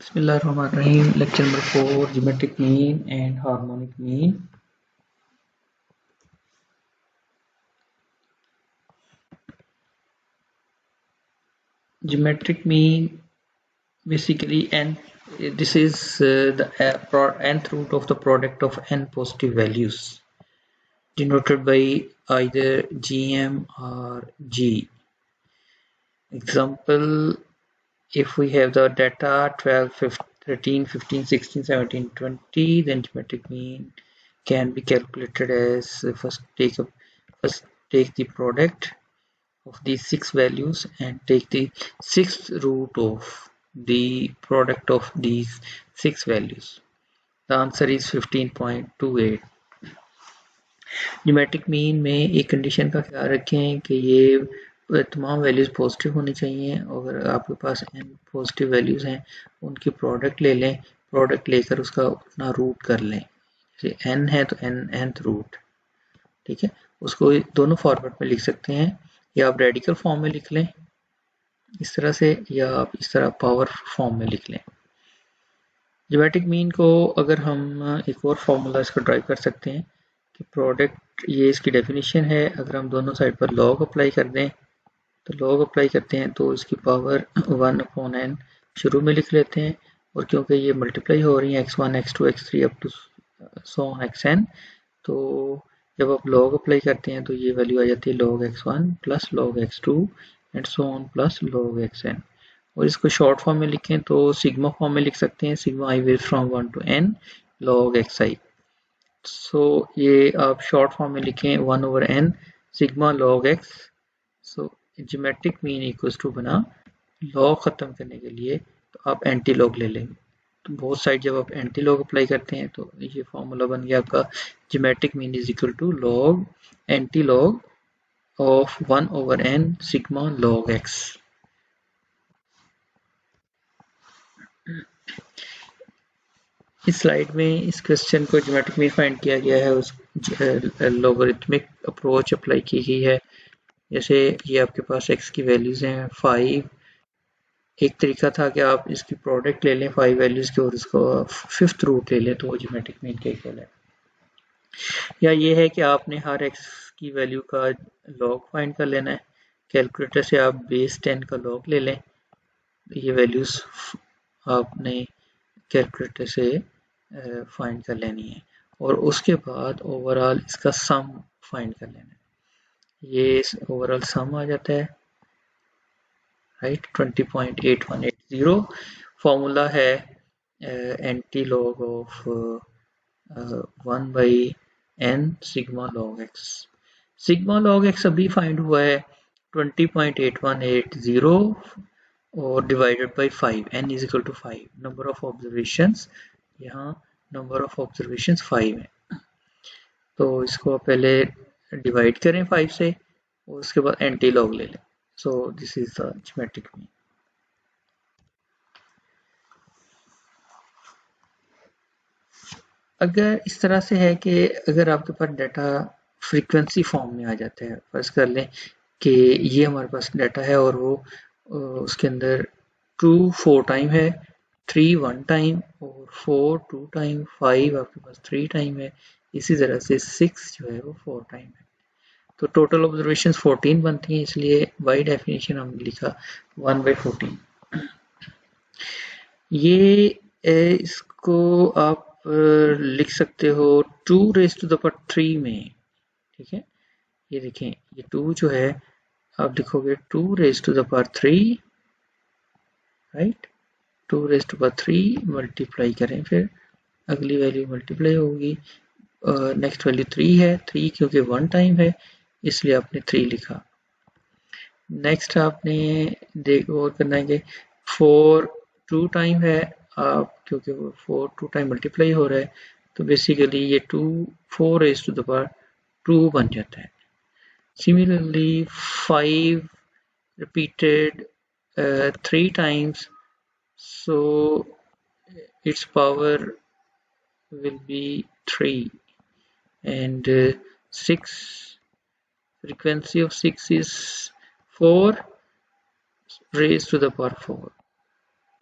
Bismillahirrahmanirrahim. Lecture number 4, geometric mean and harmonic mean. Geometric mean basically this is the nth root of the product of n positive values, denoted by either gm or g. Example, if we have the data 12, 13, 15, 16, 17, 20, then geometric mean can be calculated as first take the product of these 6 values and take the sixth root of the product of these 6 values. The answer is 15.28. Pneumatic mean में एक condition का ख्याल रखें कि ये तमाम values positive होनी चाहिए। अगर आपके पास n पॉजिटिव वैल्यूज़ हैं उनकी प्रोडक्ट ले लें, प्रोडक्ट लेकर उसका अपना रूट कर लें। जैसे n है तो nth रूट, ठीक है। उसको दोनों फॉर्मेट में लिख सकते हैं, या आप रेडिकल फॉर्म में लिख लें इस तरह से, या आप इस तरह पावर फॉर्म में लिख लें। ज्योमेट्रिक मीन को अगर हम एक और फॉर्मूला इसका ड्राइव कर सकते हैं कि प्रोडक्ट, ये इसकी डेफिनेशन है, अगर हम दोनों साइड पर लॉग अप्लाई कर दें तो लॉग अप्लाई करते हैं तो इसकी पावर 1/n शुरू में लिख लेते हैं, और क्योंकि ये मल्टीप्लाई हो रही है x1 x2 x3 up to so on xn, तो जब आप लॉग अप्लाई करते हैं तो ये वैल्यू आ जाती है log x1 plus log x2 and so on plus log xn। और इसको शॉर्ट फॉर्म में लिखें तो सिग्मा फॉर्म में लिख सकते हैं, सिग्मा i वेज from 1 to n log xi। So ये आप शॉर्ट फॉर्म में लिखें 1/n sigma log x। So geometric mean equals to बना, लॉग खत्म करने के लिए तो आप एंटी लॉग ले लेंगे, तो बहुत साइड जब आप एंटी लॉग अप्लाई करते हैं तो ये फॉर्मूला बन गया आपका geometric mean is equal to log anti log of 1/n sigma log x। इस स्लाइड में इस क्वेश्चन को ज्योमेट्रिक मीन फाइंड किया गया है, उस लॉगरिथमिक अप्रोच अप्लाई की गई है। जैसे ये आपके पास x की वैल्यूज हैं 5, एक तरीका था कि आप इसकी प्रोडक्ट ले लें 5 वैल्यूज की और इसको फिफ्थ रूट ले लें तो वो ज्योमेट्रिक मीन के इक्वल है। या ये है कि आपने हर x की वैल्यू का लॉग फाइंड कर लेना है, कैलकुलेटर से आप बेस 10 का लॉग ले लें, ये वैल्यूज आपने कैलकुलेटर से फाइंड कर लेनी है, और उसके बाद ओवरऑल इसका सम फाइंड कर लेना है। ये ओवरऑल सम आ जाता है, राइट, 20.8180। फॉर्मूला है anti log of 1/n sigma log x। Sigma log x अभी फाइंड हुआ है 20.8180 और divided by 5, n is equal to 5। Number of observations, यहाँ नंबर ऑफ ऑब्जर्वेशंस 5 है, तो इसको पहले डिवाइड करें 5 से और उसके बाद एंटी लॉग ले लें। So this is the geometric mean. अगर इस तरह से है कि अगर आपके पास डाटा फ्रीक्वेंसी फॉर्म में आ जाता है, फर्ज कर लें कि ये हमारे पास डाटा है और वो उसके अंदर 2 4 टाइम है, 3 1 टाइम और 4 2 टाइम, 5 आपके पास 3 टाइम है, इसी तरह से 6 जो है वो 4 टाइम है, तो टोटल ऑब्जर्वेशन 14 बनती हैं, इसलिए बाई डेफिनेशन हमने लिखा 1/14। ये इसको आप लिख सकते हो 2 raised to the power 3 में, ठीक है। ये देखें, ये 2 जो है आप लिखोगे 2 raised to the power 3, right, 2 raised to the power 3 multiply करें, फिर अगली वैल्यू मल्टीप्लाई होगी, नेक्स्ट वैल्यू 3 है, 3 क्योंकि 1 टाइम है इसलिए आपने 3 लिखा। नेक्स्ट आपने देखो और करना है कि 4 2 टाइम है, आप क्योंकि 4 2 टाइम मल्टीप्लाई हो रहा है तो बेसिकली ये 2 4 raised to the power 2 बन जाता है। Similarly 5 repeated 3 times, so its power will be 3, and 6, frequency of 6 is 4 raised to the power 4,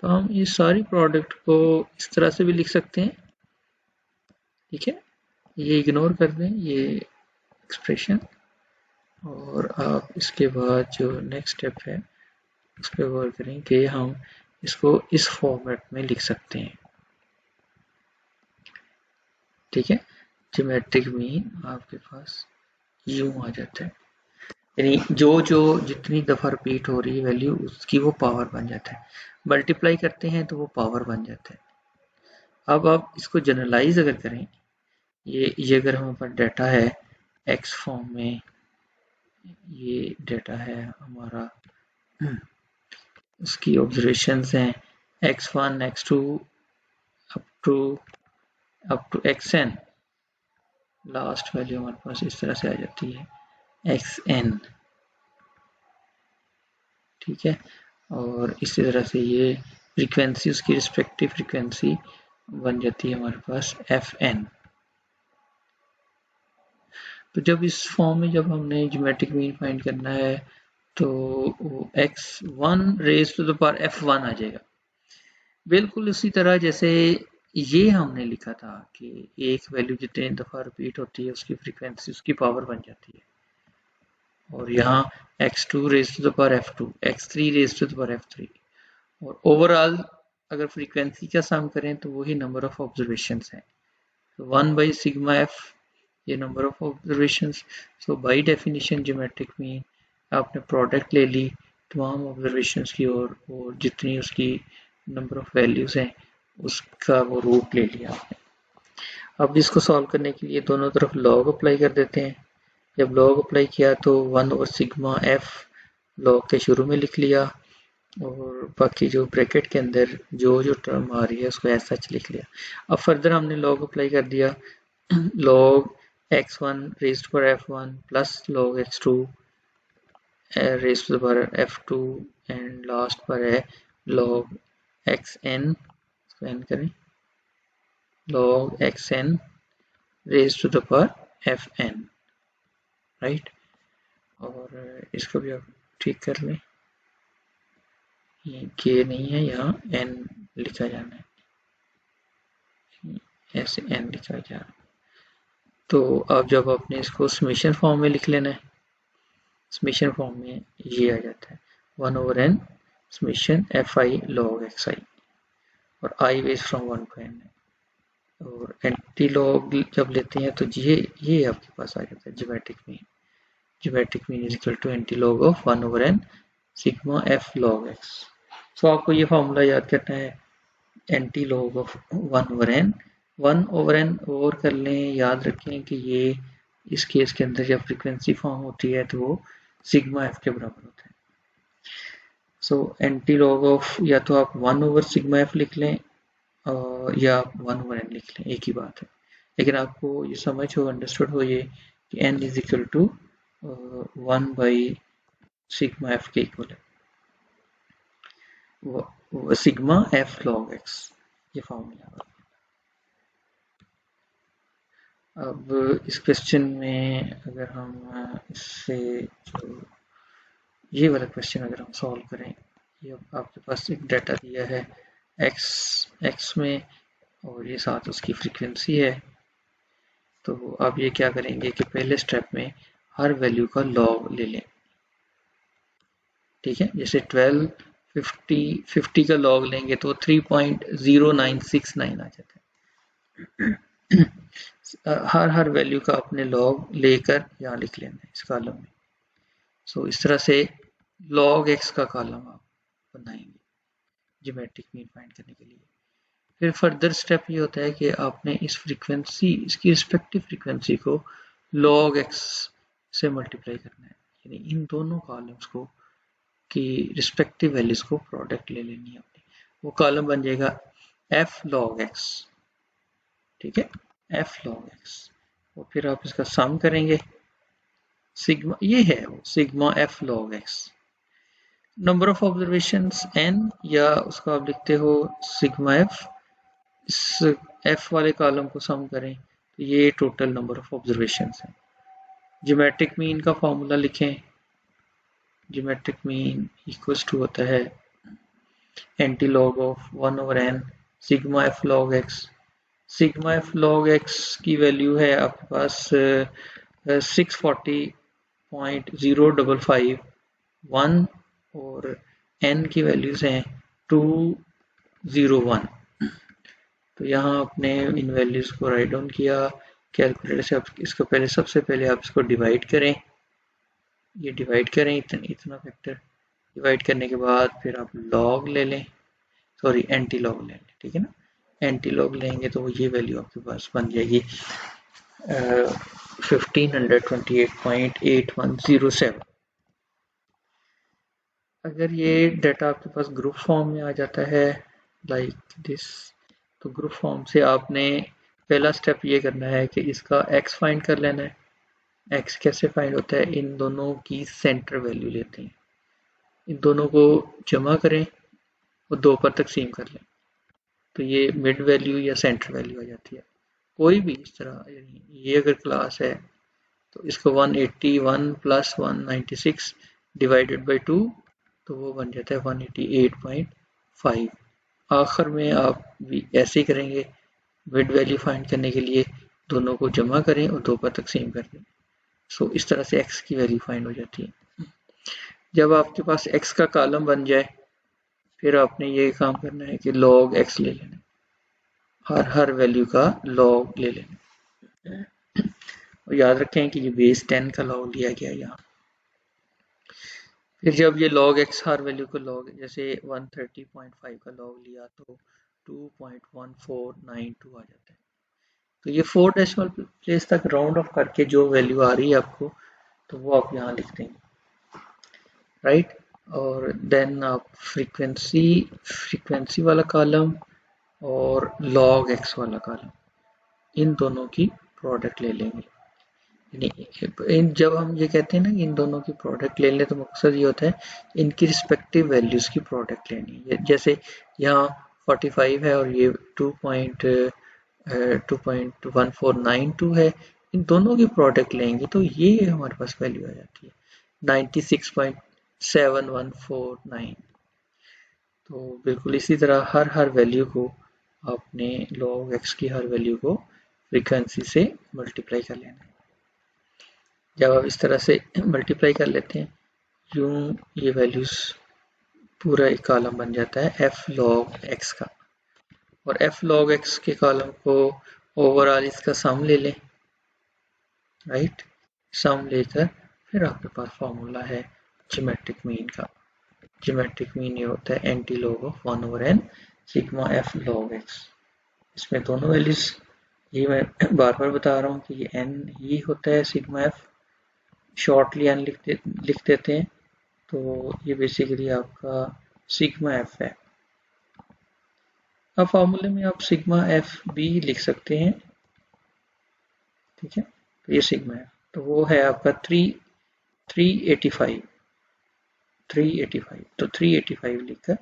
तो हम इस सारी प्रोडक्ट को इस तरह से भी लिख सकते हैं, ठीक है। ये इग्नोर कर दें ये एक्सप्रेशन, और आप इसके बाद जो नेक्स्ट स्टेप है उस पर गौर करें कि हम इसको इस फॉर्मेट में लिख सकते हैं, ठीक है। ज्योमेट्रिक मीन आपके पास यूं आ जाता है, यानी जो जो जितनी दफ़ा रिपीट हो रही है वैल्यू उसकी वो पावर बन जाता है। मल्टीप्लाई करते हैं तो वो पावर बन जाता है। अब आप इसको जनरलाइज अगर करें, ये अगर हमारे पास डाटा है एक्स फॉर्म में, ये डाटा है हमारा, उसकी ऑब्जर्वेशंस हैं x1 x2 up to xn, last value हमारे पास इस तरह से आ जाती है xn, ठीक है। और इसी तरह से ये फ्रीक्वेंसी, उसकी रिस्पेक्टिव फ्रीक्वेंसी बन जाती है हमारे पास fn। तो जब इस फॉर्म में जब हमने ज्योमेट्रिक मीन फाइंड करना है तो वो x1 raise to the power f1 आ जाएगा, बिल्कुल उसी तरह जैसे ये हमने लिखा था कि एक वैल्यू जितने दफ़ा रिपीट होती है उसकी फ्रीक्वेंसी उसकी पावर बन जाती है, और यहाँ x2 raise to the power f2, x3 raise to the power f3, और ओवरऑल अगर फ्रीक्वेंसी का सम करें तो वही नंबर ऑफ ऑब्जर्वेशंस हैं। तो 1/σf ये number of observations. So by definition geometric mean आपने प्रोडक्ट ले ली तमाम ऑब्जर्वेशंस की और जितनी उसकी नंबर ऑफ वैल्यूज हैं उसका वो रूट ले लिया आपने। अब इसको सॉल्व करने के लिए दोनों तरफ लॉग अप्लाई कर देते हैं। जब लॉग अप्लाई किया तो 1/σf लॉग के शुरू में लिख लिया, और बाकी जो ब्रैकेट के अंदर जो जो टर्म आ रही है उसको एज सच लिख लिया। अब फर्दर हमने लॉग अप्लाई कर दिया, log x1 raised to the power f1 plus log x2 raised to the power f2 and last पर है log xn, इसको n करें, log xn raised to the power fn, right. और इसको भी आप ठीक कर लें, ये k नहीं है, यहाँ n लिखा जाना है, ऐसे n लिखा जा रहा है। तो अब जब आपने इसको समेशन फॉर्म में लिख लेना है, समेशन फॉर्म में ये आ जाता है 1/n summation fi log xi, और i वेज फ्रॉम 1 to n है। और एंटी लॉग जब लेते हैं तो ये आपके पास आ जाता है geometric mean. Geometric mean is equal to anti log of 1/n sigma f log x। So आपको ये फॉर्मूला याद करना है, anti log of 1/n, 1/n और कर लें, याद रखें कि ये इस केस के अंदर जब फ्रीक्वेंसी फॉर्म होती है तो वो सिग्मा f के बराबर होता है। सो एंटी लॉग ऑफ या तो आप 1/σf लिख लें या 1/n लिख लें, एक ही बात है, लेकिन आपको ये समझ हो, अंडरस्टूड हो ये कि n is equal to 1/σf के इक्वल है, सिग्मा f log x, ये फॉर्मूला। अब इस क्वेश्चन में अगर हम इससे जो ये वाला क्वेश्चन अगर हम सॉल्व करें, ये आपके पास एक डाटा दिया है x में और ये साथ उसकी फ्रीक्वेंसी है। तो आप ये क्या करेंगे कि पहले स्टेप में हर वैल्यू का लॉग ले लें, ठीक है। जैसे 12 50 का लॉग लेंगे तो 3.0969 आ जाता है। हर वैल्यू का अपने लॉग लेकर यहाँ लिख लेना है इस कॉलम में। सो इस तरह से log x का कॉलम आप बनाएंगे ज्योमेट्रिक मीन फाइंड करने के लिए। फिर फर्दर स्टेप ये होता है कि आपने इस फ्रीक्वेंसी, इसकी रिस्पेक्टिव फ्रीक्वेंसी को log x से मल्टीप्लाई करना है, यानी इन दोनों कॉलम्स को की रिस्पेक्टिव वैल्यूज को प्रोडक्ट ले लेनी है आपने। वो कॉलम बन जाएगा f log x, ठीक है, f log x। और फिर आप इसका सम करेंगे, सिग्मा ये है वो sigma f log x, number of observations n, या उसको आप लिखते हो सिग्मा f, इस f वाले कॉलम को सम करें तो ये टोटल नंबर ऑफ ऑब्जर्वेशंस है। ज्योमेट्रिक मीन का फॉर्मूला लिखें, ज्योमेट्रिक मीन इक्वल्स टू होता है anti log of 1/n sigma f log x. Sigma f log x की वैल्यू है आपके पास 640.0551 और n की वैल्यूज हैं 201। तो यहाँ आपने इन वैल्यूज को राइट डाउन किया कैलकुलेटर से। आप इसको पहले सबसे पहले आप इसको डिवाइड करें, ये डिवाइड करें इतना फैक्टर। डिवाइड करने के बाद फिर आप लॉग ले लें, सॉरी एंटी लॉग ले लें, ठीक है ना। एंटी लॉग लेंगे तो ये वैल्यू आपके पास बन जाएगी 1528.8107। अगर ये डाटा आपके पास ग्रुप फॉर्म में आ जाता है लाइक दिस, तो ग्रुप फॉर्म से आपने पहला स्टेप ये करना है कि इसका एक्स फाइंड कर लेना है। एक्स कैसे फाइंड होता है, इन दोनों की सेंटर वैल्यू लेते हैं, इन दोनों को जमा करें और 2 पर तकसीम कर लें, तो ये मिड वैल्यू या सेंटर वैल्यू आ जाती है। कोई भी इस तरह, ये अगर क्लास है तो इसको 181 प्लस 196 डिवाइडेड बाई 2, तो वो बन जाता है 188.5। आखिर में आप भी ऐसे ही करेंगे, मिड वैल्यू फाइंड करने के लिए दोनों को जमा करें और 2 पर तकसीम कर दें। सो इस तरह से x की वैल्यू फाइंड हो जाती है। जब आपके पास x का कॉलम बन जाए फिर आपने ये काम करना है कि log x ले लेना, हर वैल्यू का log ले लेना। और याद रखें कि ये बेस 10 का log लिया गया यहाँ। फिर जब ये log x हर वैल्यू को log, जैसे 130.5 का log लिया तो 2.1492 आ जाता है। तो ये 4 डेसिमल प्लेस तक राउंड ऑफ करके जो वैल्यू आ रही है आपको, तो वो आप यहाँ लिख देंगे, राइट। और देन आप फ्रीक्वेंसी वाला कॉलम और log x वाला कॉलम, इन दोनों की प्रोडक्ट ले लेंगे। जब हम ये कहते हैं ना इन दोनों की प्रोडक्ट ले लें, तो मकसद ये होता है इनकी रिस्पेक्टिव वैल्यूज की प्रोडक्ट लेनी है। जैसे यहाँ 45 है और ये 2.1492 है, इन दोनों की प्रोडक्ट लेंगे तो ये हमारे पास वैल्यू आ जाती है 96.7149। तो बिल्कुल इसी तरह हर वैल्यू को आपने log x की हर वैल्यू को फ्रीक्वेंसी से मल्टीप्लाई कर लेना है। जब आप इस तरह से मल्टीप्लाई कर लेते हैं, यूं ये वैल्यूज पूरा एक कॉलम बन जाता है f log x का। और f log x के कॉलम को ओवरऑल इसका सम ले लें, राइट। सम लेकर फिर आपके पास फॉर्मूला है ज्योमेट्रिक मीन का। ज्योमेट्रिक मीन ये होता है anti log of 1/n sigma f log x। इसमें दोनों वैल्यूज, ये मैं बार बार बता रहा हूँ कि ये n ही होता है सिग्मा f, शॉर्टली n लिख देते हैं, तो ये बेसिकली आपका सिग्मा f है। अब फॉर्मूले में आप सिग्मा f भी लिख सकते हैं, ठीक है। तो ये सिग्मा f, तो वो है आपका 385। तो 385 लिखकर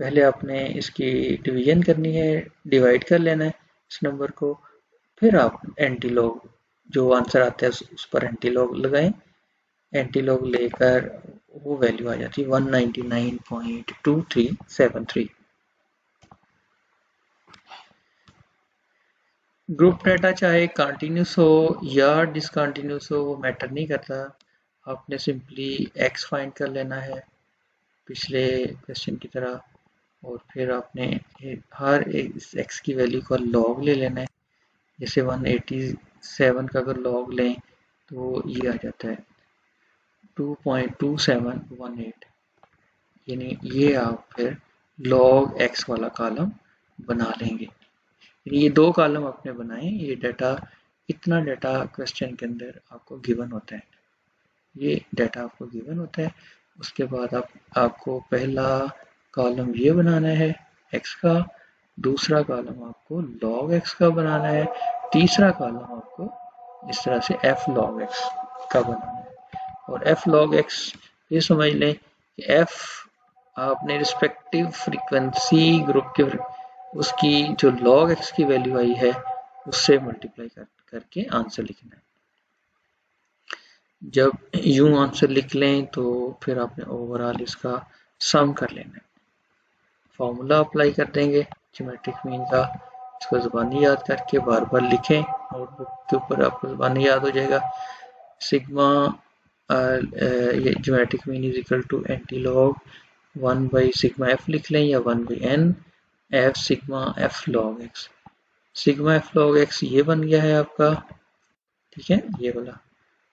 पहले आपने इसकी डिवीजन करनी है, डिवाइड कर लेना है इस नंबर को, फिर आप एंटी लॉग जो आंसर आता है उस पर एंटी लॉग लगाएं। एंटी लॉग लेकर वो वैल्यू आ जाती है 199.2373। ग्रुप डाटा चाहे कंटिन्यूस हो या डिसकंटिन्यूस हो वो मैटर नहीं करता, आपने सिंपली x फाइंड कर लेना है पिछले क्वेश्चन की तरह, और फिर आपने हर इस x की वैल्यू का log ले लेना है। जैसे 187 का अगर log लें तो ये आ जाता है 2.2718, यानी ये आप फिर log x वाला कॉलम बना लेंगे। ये 2 कॉलम आपने बनाए, ये डाटा, इतना डाटा क्वेश्चन के अंदर आपको गिवन होता है, ये डाटा आपको गिवन होता है। उसके बाद आपको पहला कॉलम ये बनाना है x का, दूसरा कॉलम आपको log x का बनाना है, तीसरा कॉलम आपको इस तरह से f log x का बनाना है। और f log x ये समझ लें कि f आपने रिस्पेक्टिव फ्रीक्वेंसी ग्रुप के उसकी जो log x की वैल्यू आई है उससे मल्टीप्लाई करके आंसर लिखना है। जब यूं आंसर लिख लें तो फिर आपने ओवरऑल इसका सम कर लेना है। फॉर्मूला अप्लाई कर देंगे ज्योमेट्रिक मीन का, इसको ज़बानी याद करके बार बार लिखें, नोटबुक के ऊपर आपको ज़बानी याद हो जाएगा। सिग्मा ये geometric mean is equal to anti log 1 by sigma f लिख लें या 1 by n f sigma f log x. Sigma f log x ये बन गया है आपका, ठीक है, ये वाला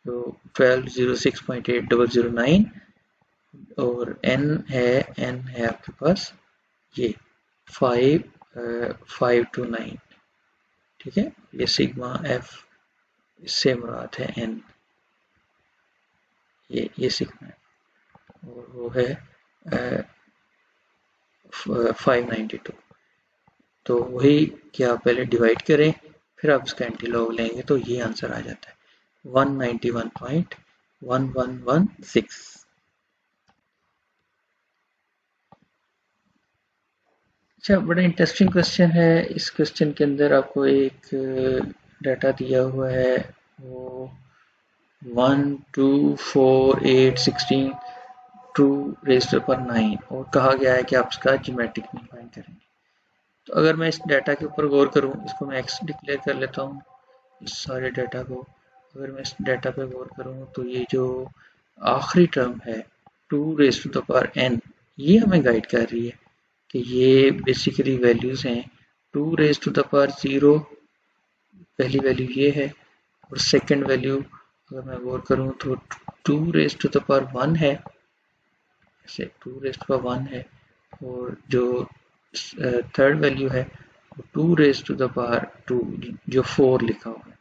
तो 1206.8009 और n है आपके पास ये 529, ठीक है। ये सिग्मा एफ इससे मुराद है n, ये सिग्मा एफ और वो है 592। तो वही कि आप पहले डिवाइड करें फिर आप इसका एंटीलॉग लेंगे तो ये आंसर आ जाता है 191.1116। अच्छा, बड़ा इंटरेस्टिंग क्वेश्चन है। इस क्वेश्चन के अंदर आपको एक डाटा दिया हुआ है, वो 1 2 4 8 16 2 रेज़ टू पावर 9 और कहा गया है कि आप इसका ज्योमेट्रिक मीन फाइंड करेंगे। तो अगर मैं इस डाटा के ऊपर गौर करूं, इसको मैं x डिक्लेयर कर लेता हूं, इस सारे डाटा को अगर मैं इस डाटा पे गौर करूं तो ये जो आखिरी टर्म है 2 raise to the power n, ये हमें गाइड कर रही है कि ये बेसिकली वैल्यूज हैं 2 रेज़ टू द पावर 0, पहली वैल्यू ये है, और सेकंड वैल्यू अगर मैं गौर करूं तो 2 रेज़ टू द पावर 1 है, ऐसे 2 रेज़ टू द पावर 1 है, और जो थर्ड वैल्यू है वो 2 रेज़ टू द पावर 2 जो 4 लिखा हुआ है,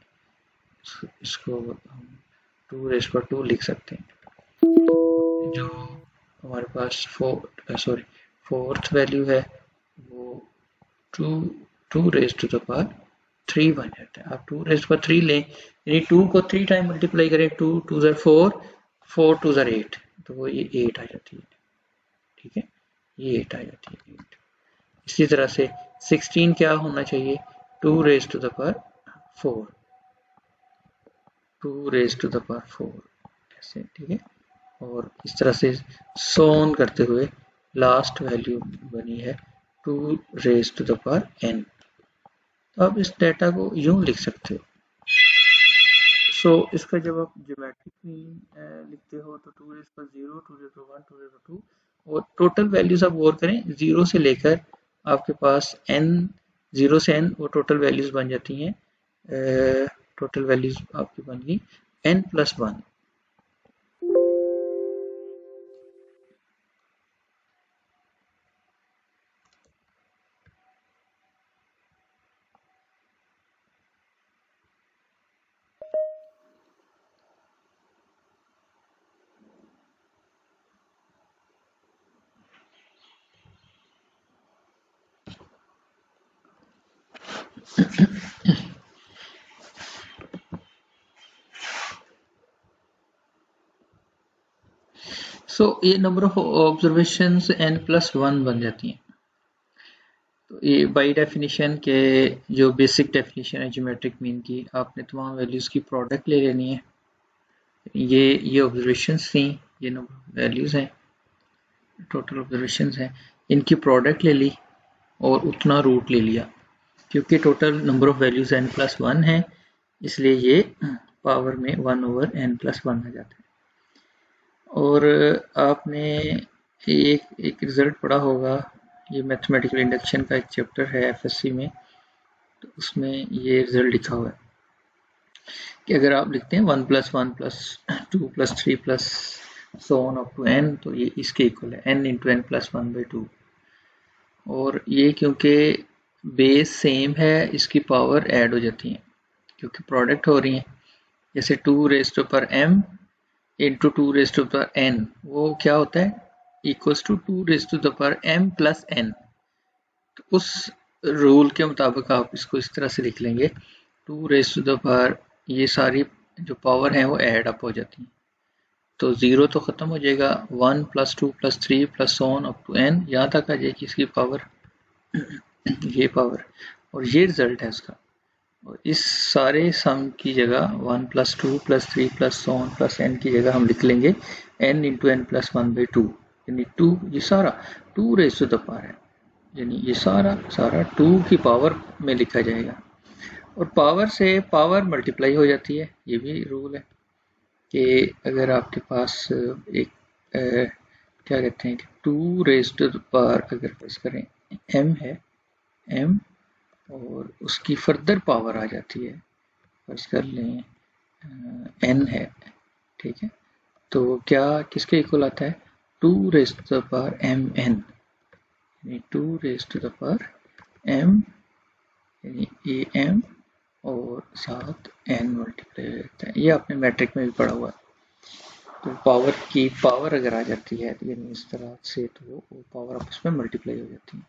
इसको हम 2 रेज़ टू पावर 2 लिख सकते हैं। जो हमारे पास फोर्थ वैल्यू है वो 2 रेज़ टू द पावर 3 बन जाता है। आप 2 रेज़ टू पावर 3 लें, यानी 2 को 3 टाइम मल्टीप्लाई करें, 2 2 ज़र 4, 4 2 ज़र 8, तो वो ये 8 आ जाती है, ठीक है, ये 8 आ जाती है 8। इसी तरह से 16 क्या होना चाहिए, 2 raise to the power 4, 2 raise to the power 4 ऐसे, ठीक है। और इस तरह से सोन करते हुए लास्ट वैल्यू बनी है 2 raise to the power n। तो आप इस डेटा को यूं लिख सकते हो। इसका जब आप ज्योमेट्रिक मीन लिखते हो तो 2 रेज़ पर 0, 2 रेज़ पर 1, 2 रेज़ पर 2, और टोटल वैल्यूज आप गौर करें 0 से लेकर आपके पास n, 0 से n वो टोटल वैल्यूज बन जाती हैं, टोटल वैल्यूज आपकी बन गई n+1। ये नंबर ऑफ ऑब्जर्वेशंस n+1 बन जाती हैं। तो ये बाय डेफिनेशन के जो बेसिक डेफिनेशन है ज्योमेट्रिक मीन की, आपने तमाम वैल्यूज की प्रोडक्ट ले लेनी है। ये ऑब्जर्वेशंस थी, ये नंबर वैल्यूज हैं, टोटल ऑब्जर्वेशंस हैं, इनकी प्रोडक्ट ले ली और उतना रूट ले लिया। क्योंकि total number of values n+1 है, इसलिए ये पावर में 1/n+1 आ जाता है। और आपने एक रिजल्ट पढ़ा होगा, ये मैथमेटिकल इंडक्शन का एक चैप्टर है एफएससी में, तो उसमें ये रिजल्ट लिखा हुआ है कि अगर आप लिखते हैं 1 + 1 + 2 + 3 + so on up to n, तो ये इसके इक्वल है n × n+1/2। और ये क्योंकि बेस सेम है, इसकी पावर ऐड हो जाती है क्योंकि प्रोडक्ट हो रही है। जैसे 2 raise to power m into 2 raise to power n, वो क्या होता है, equals to 2 raise to the power m + n। तो उस रूल के मुताबिक आप इसको इस तरह से लिख लेंगे, 2 रेज़ टू द पावर, ये सारी जो पावर है वो ऐड अप हो जाती है, तो 0 तो ख़त्म हो जाएगा, 1 + 2 + 3 + so on up to n, यहाँ तक आ जाएगी इसकी पावर, ये पावर, और ये रिजल्ट है इसका। और इस सारे सम की जगह 1 + 2 + 3 + so on + n की जगह हम लिख लेंगे n × n+1/2, यानी 2, ये सारा 2 रेज़ टू द पावर है, यानी ये सारा 2 की पावर में लिखा जाएगा। और पावर से पावर मल्टीप्लाई हो जाती है, ये भी रूल है कि अगर आपके पास एक क्या कहते हैं कि 2 रेज़्ड टू द पावर अगर फर्ज करें m है, m और उसकी फर्दर पावर आ जाती है, फर्ज कर लें n है, ठीक है, तो क्या किसके इक्वल आता है 2 raised to the power mn, यानी 2 raised to the power m यानी am और साथ n मल्टीप्लाई हो जाता है। ये आपने मैट्रिक में भी पढ़ा हुआ है। तो पावर की पावर अगर आ जाती है तो यानी इस तरह से, तो वो पावर आपस में मल्टीप्लाई हो जाती है।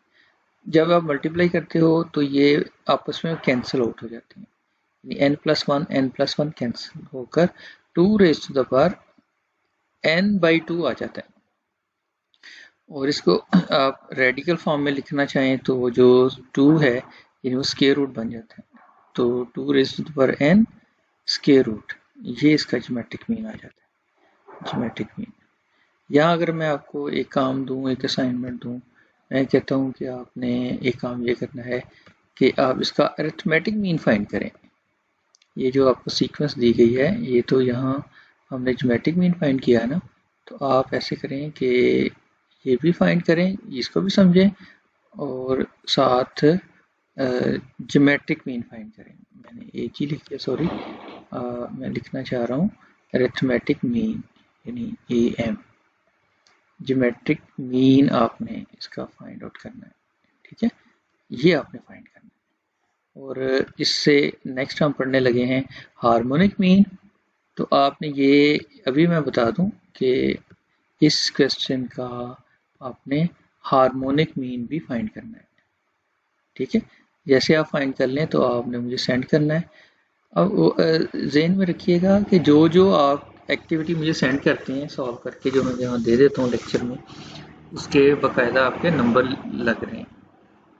जब आप मल्टीप्लाई करते हो तो ये आपस में कैंसिल आउट हो जाती है, यानी n+1 कैंसिल होकर 2 raise to the power n/2 आ जाता है। और इसको आप रेडिकल फॉर्म में लिखना चाहें तो वो जो 2 है यानी वो स्क्वायर रूट बन जाता है, तो 2 raise to the power n square root, ये इसका ज्योमेट्रिक मीन आ जाता है, ज्योमेट्रिक मीन। यहाँ अगर मैं आपको एक काम दूं, एक असाइनमेंट दूं, मैं कहता हूँ कि आपने एक काम ये करना है कि आप इसका अरिथमेटिक मीन फाइंड करें। ये जो आपको सीक्वेंस दी गई है, ये तो यहाँ हमने ज्योमेट्रिक मीन फाइंड किया है ना, तो आप ऐसे करें कि ये भी फाइंड करें, इसको भी समझें और साथ ज्योमेट्रिक मीन फाइंड करें। मैंने एक ही लिख दिया, सॉरी, मैं लिखना चाह रहा हूँ अरिथमेटिक मीन यानी AM, ज्योमेट्रिक मीन आपने इसका फाइंड आउट करना है, ठीक है, ये आपने फाइंड करना है। और इससे नेक्स्ट हम पढ़ने लगे हैं हार्मोनिक मीन। तो आपने ये अभी मैं बता दूं कि इस क्वेश्चन का आपने हार्मोनिक मीन भी फाइंड करना है, ठीक है। जैसे आप फाइंड कर लें तो आपने मुझे सेंड करना है। अब ज़हन में रखिएगा कि जो जो आप एक्टिविटी मुझे सेंड करते हैं सॉल्व करके, जो मैं यहाँ दे देता हूँ लेक्चर में, उसके बाकायदा आपके नंबर लग रहे हैं,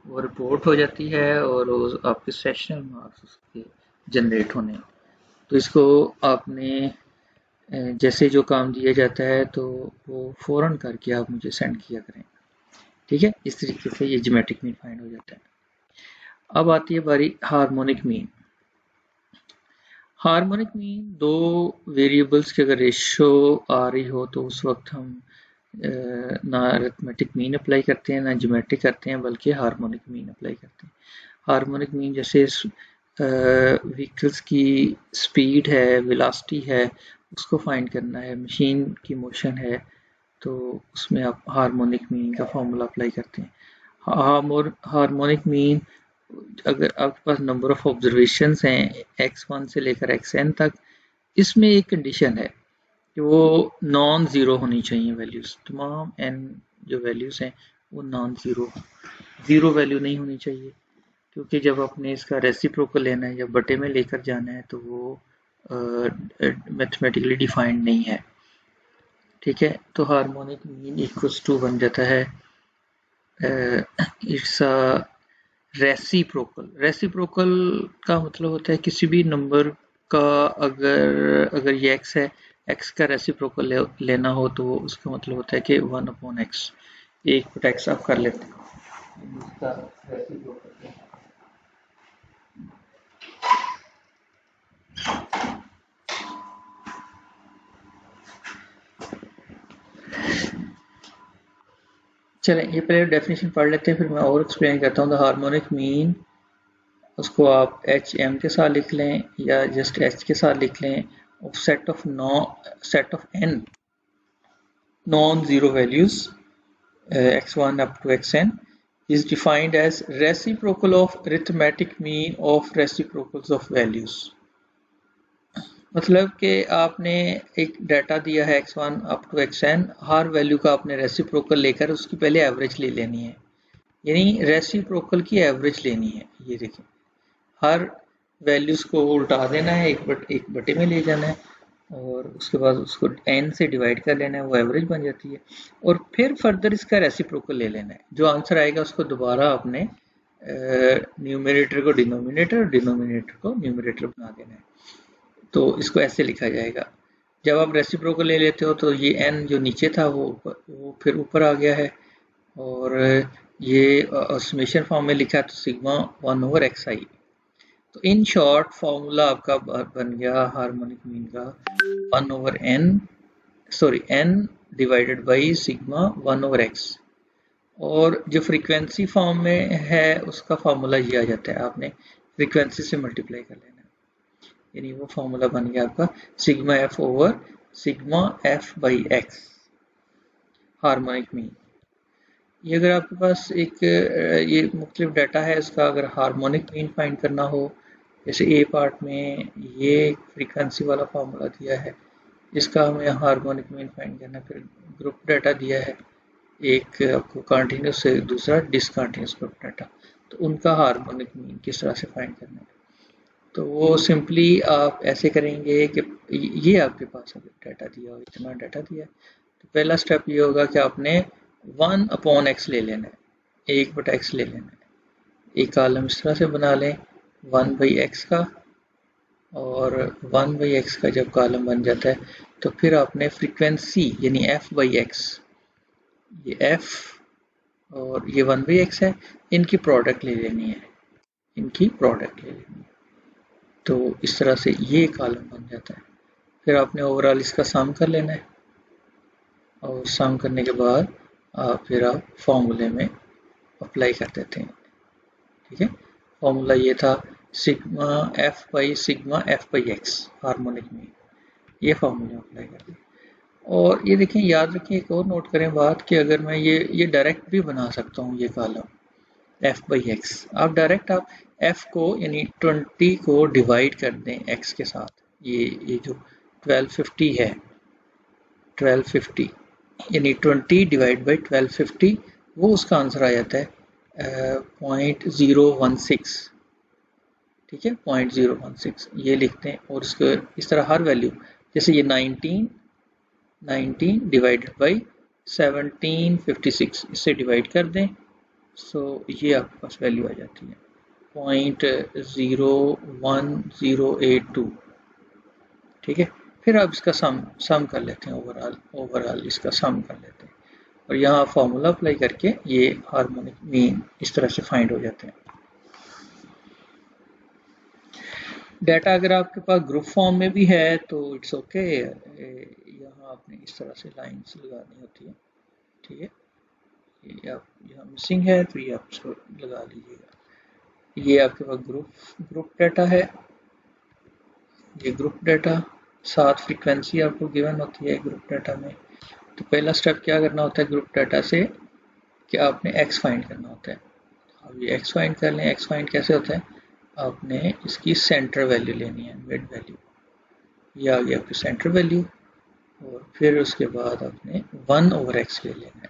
वो रिपोर्ट हो जाती है और आपके सेशनल मार्क्स उसके जनरेट होने हैं। तो इसको आपने जैसे जो काम दिया जाता है तो वो फ़ौरन करके आप मुझे सेंड किया करें, ठीक है। इस तरीके से ये ज्योमेट्रिक मीन फाइंड हो जाता है। अब आती है बारी हार्मोनिक मीन। हार्मोनिक मीन दो वेरिएबल्स की अगर रेशो आ रही हो तो उस वक्त हम ना अरिथमेटिक मीन अप्लाई करते हैं ना ज्योमेट्रिक करते हैं, बल्कि हार्मोनिक मीन अप्लाई करते हैं। हार्मोनिक मीन जैसे व्हीकल्स की स्पीड है, वेलोसिटी है, उसको फाइंड करना है, मशीन की मोशन है, तो उसमें आप हार्मोनिक मीन का फॉर्मूला अप्लाई करते हैं। हार्मोनिक मीन अगर आपके पास नंबर ऑफ ऑब्जर्वेशंस हैं x1 से लेकर xn तक, इसमें एक कंडीशन है कि वो नॉन ज़ीरो होनी चाहिए वैल्यूज़, तमाम n जो वैल्यूज़ हैं वो नॉन ज़ीरो वैल्यू नहीं होनी चाहिए, क्योंकि जब आपने इसका रेसिप्रोकल लेना है या बटे में लेकर जाना है तो वो मैथमेटिकली डिफाइंड नहीं है, ठीक है। तो हार्मोनिक मीन इक्वल्स टू बन जाता है इट्स रेसिप्रोकल का मतलब होता है किसी भी नंबर का अगर ये x है, x का रेसिप्रोकल लेना हो तो उसका मतलब होता है कि 1/x, 1/x आप कर लेते हैं इसका रेसिप्रोकल। चलें ये पहले डेफिनेशन पढ़ लेते हैं, फिर मैं और एक्सप्लेन करता हूँ। द हार्मोनिक मीन, उसको आप HM के साथ लिख लें या जस्ट H के साथ लिख लें, of set of n non-zero values x1 up to xn is defined as reciprocal of arithmetic mean of reciprocals of values। मतलब कि आपने एक डाटा दिया है x1 up to xn, her value का आपने रेसिप्रोकल लेकर उसकी पहले एवरेज ले लेनी है, यानी रेसिप्रोकल की एवरेज लेनी है। ये देखिए, हर वैल्यूज को उल्टा देना है, एक बटे में ले जाना है और उसके बाद उसको n से डिवाइड कर लेना है, वो एवरेज बन जाती है। और फिर फर्दर इसका रेसिप्रोकल ले लेना है, जो आंसर आएगा उसको दोबारा आपने न्यूमरेटर को डिनोमिनेटर और डिनोमिनेटर को न्यूमरेटर बना देना है। तो इसको ऐसे लिखा जाएगा। जब आप रेसिप्रोकल ले लेते हो तो ये n जो नीचे था वो फिर ऊपर आ गया है, और ये समेशन फॉर्म में लिखा है तो सिग्मा 1/xi। तो इन शॉर्ट फॉर्मूला आपका बन गया हार्मोनिक मीन का 1/n divided by sigma 1/x। और जो फ्रीक्वेंसी फॉर्म में है उसका फार्मूला ये आ जाता है, आपने फ्रीक्वेंसी से मल्टीप्लाई कर लेना, यानी वो फार्मूला बन गया आपका sigma F over sigma F by x harmonic mean. ये अगर आपके पास एक ये मुख्तलिफ डाटा है, इसका अगर हार्मोनिक मीन फाइंड करना हो, जैसे ए पार्ट में ये फ्रीक्वेंसी वाला फार्मूला दिया है, इसका हमें हार्मोनिक मीन फाइंड करना, फिर ग्रुप डाटा दिया है, एक आपको कंटिन्यूस से दूसरा डिसकंटिन्यूस ग्रुप डाटा, तो उनका हार्मोनिक मीन किस तरह से फाइंड करना है। तो वो सिंपली आप ऐसे करेंगे कि ये आपके पास अगर डाटा दिया हो, इतना डाटा दिया है, तो पहला स्टेप ये होगा कि आपने 1/x ले लेना है, 1/x ले लेना है। एक कॉलम इस तरह से बना लें 1/x का, और 1/x का जब कॉलम बन जाता है तो फिर आपने फ्रीक्वेंसी यानी f/x, ये f और ये 1/x है, इनकी प्रोडक्ट ले लेनी है, इनकी प्रोडक्ट ले लेनी है। तो इस तरह से ये कॉलम बन जाता है। फिर आपने ओवरऑल इसका सम कर लेना है, और सम करने के बाद फिर आप फॉर्मूले में अप्लाई कर देते हैं। ठीक है, फॉर्मूला ये था sigma F by sigma F by x harmonic में, ये फॉर्मूला अप्लाई कर दें। और ये देखें, याद रखें, एक और नोट करें बात कि अगर मैं ये डायरेक्ट भी बना सकता हूँ, ये कॉलम एफ बाई एक्स, आप डायरेक्ट आप एफ को यानी 20 को डिवाइड कर दें एक्स के साथ, ये जो 1250 है, 1250 यानी 20 डिवाइड बाई 1250, वो उसका आंसर आ जाता है 0.016। ठीक है, 0.016 ये लिखते हैं, और इसको इस तरह हर वैल्यू, जैसे ये 19 डिवाइडेड बाई 1756, इससे डिवाइड कर दें, सो ये आपके पास वैल्यू आ जाती है 0.01082। ठीक है, फिर आप इसका सम कर लेते हैं, ओवरऑल इसका सम कर लेते हैं, और यहाँ फॉर्मूला अप्लाई करके ये हार्मोनिक मीन इस तरह से फाइंड हो जाते हैं। डाटा अगर आपके पास ग्रुप फॉर्म में भी है तो इट्स ओके, यहाँ आपने इस तरह से लाइन्स लगानी होती है। ठीक है, ये आप यहाँ मिसिंग है तो ये आप इसको लगा लीजिएगा। ये आपके पास ग्रुप डाटा है, ये ग्रुप डाटा, साथ फ्रीक्वेंसी आपको गिवन होती है ग्रुप डाटा में। तो पहला स्टेप क्या करना होता है ग्रुप डाटा से, कि आपने x फाइंड करना होता है। अब ये x फाइंड कर लें, x फाइंड कैसे होता है, आपने इसकी सेंटर वैल्यू लेनी है, मिड वैल्यू, ये आ गई आपकी सेंटर वैल्यू, और फिर उसके बाद आपने 1/x ले लेना है।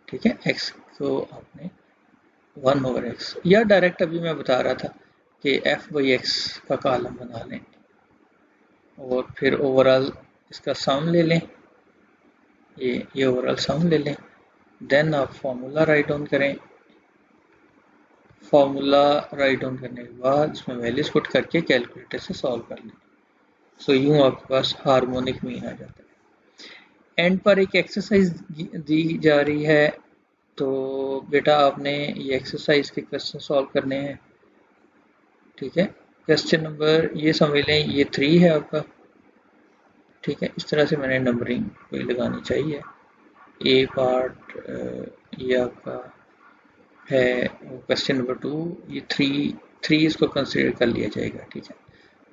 ठीक है, x को आपने 1/x, या डायरेक्ट अभी मैं बता रहा था कि f/x का कॉलम बना लें, और फिर ओवरऑल इसका सम ले लें, ये ओवरऑल सम ले लें, देन आप फॉर्मूला राइट डाउन करें। फॉर्मूला राइट डाउन करने के बाद इसमें वैल्यूज पुट करके कैलकुलेटर से सॉल्व कर लें। सो यूँ आपके पास हार्मोनिक मीन आ जाता है। एंड पर एक एक्सरसाइज दी जा रही है, तो बेटा आपने ये एक्सरसाइज के क्वेश्चन सॉल्व करने हैं। ठीक है, क्वेश्चन नंबर ये समझ लें, ये 3 है आपका। ठीक है, इस तरह से मैंने नंबरिंग कोई लगानी चाहिए। ए पार्ट ये आपका है क्वेश्चन नंबर 2, ये 3 इसको कंसिडर कर लिया जाएगा। ठीक है,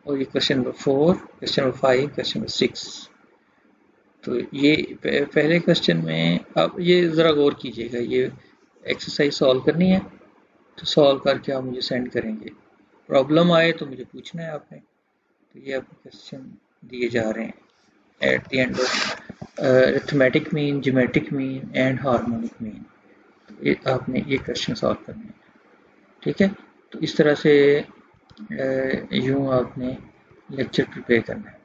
और ये question number 4, question number 5, question number 6। तो ये पहले क्वेश्चन में आप ये ज़रा गौर कीजिएगा, ये एक्सरसाइज सॉल्व करनी है, तो सॉल्व करके आप मुझे सेंड करेंगे। प्रॉब्लम आए तो मुझे पूछना है आपने। तो ये आपको क्वेश्चन दिए जा रहे हैं at the end of arithmetic mean, geometric mean and harmonic mean. ये आपने ये क्वेश्चन सॉल्व करने हैं। ठीक है, तो इस तरह से यूँ आपने लेक्चर प्रिपेयर करना है।